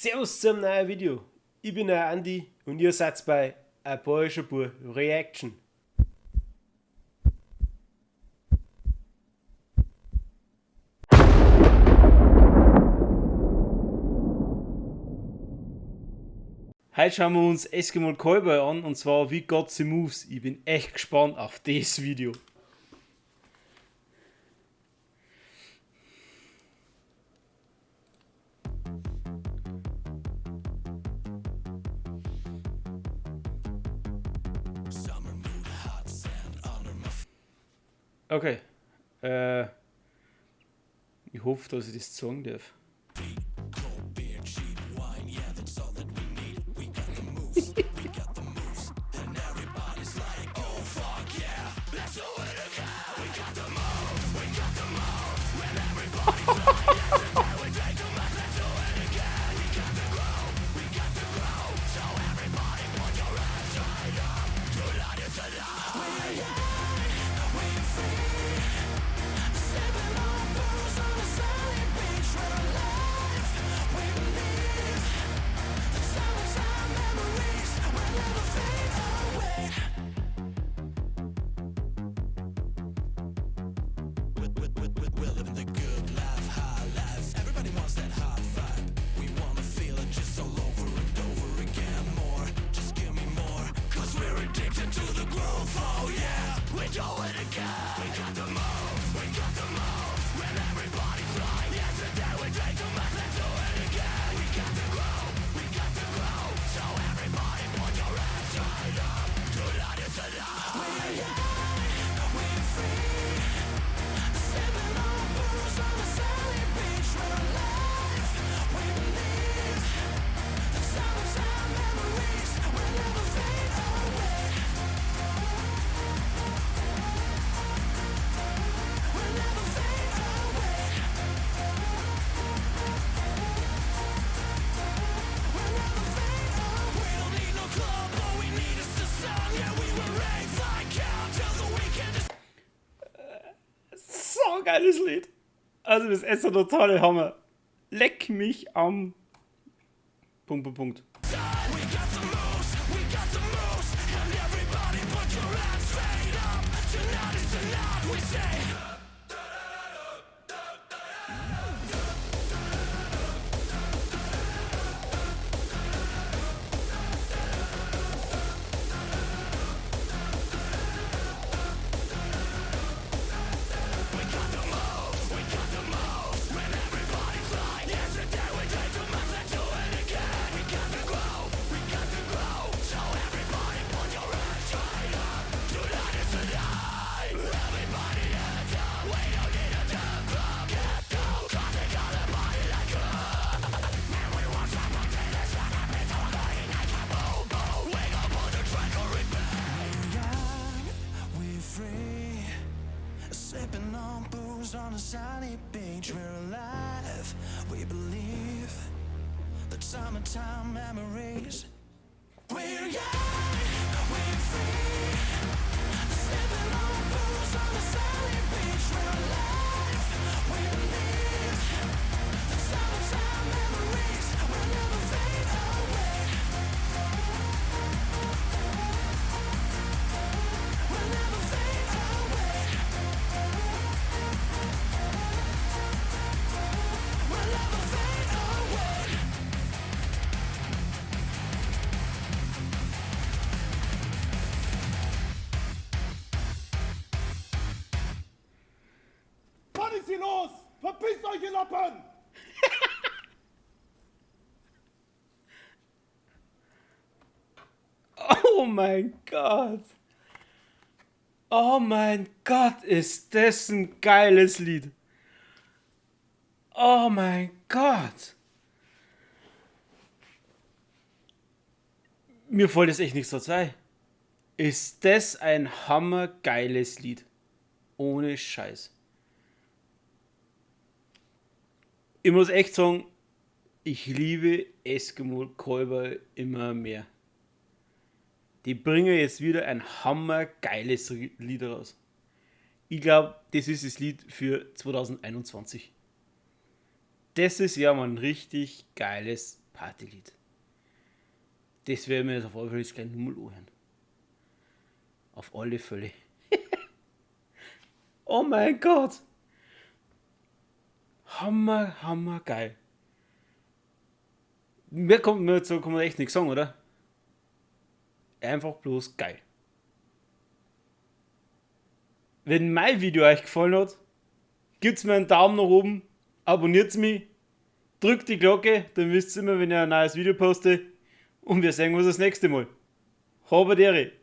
Servus zum neuen Video. Ich bin der Andi und ihr seid bei ein bayerischer Bub Reaction. Heute schauen wir uns Eskimo Callboy an und zwar wie Got the Moves. Ich bin echt gespannt auf das Video. Okay. Ich hoffe, dass ich das sagen darf. So geiles Lied. Also das ist der totale Hammer. Leck mich am... Punkt. Sipping on booze on a sunny beach, we're alive. We believe that summertime memories. We're young, we're free. Sipping on booze on a sunny beach, we're alive. We believe that summertime memories will never fade away. Will never fade away. Will never fade away. Was ist hier los? Verpisst euch, ihr Lappen! Oh mein Gott. Oh mein Gott, ist das ein geiles Lied. Oh mein Gott. Mir fällt das echt nichts dazu ein. Ist das ein hammergeiles Lied. Ohne Scheiß. Ich muss echt sagen, ich liebe Eskimo Callboy immer mehr. Die bringen jetzt wieder ein hammergeiles Lied raus. Ich glaube, das ist das Lied für 2021. Das ist ja mal ein richtig geiles Partylied. Das werden wir jetzt auf alle Fälle gleich nochmal anhören. Auf alle Fälle. Oh mein Gott! Hammer geil. Mehr kommt mir dazu, kann man echt nichts sagen, oder? Einfach bloß geil. Wenn mein Video euch gefallen hat, gebt mir einen Daumen nach oben, abonniert mich, drückt die Glocke, dann wisst ihr immer, wenn ich ein neues Video poste und wir sehen uns das nächste Mal. Habert Ehre!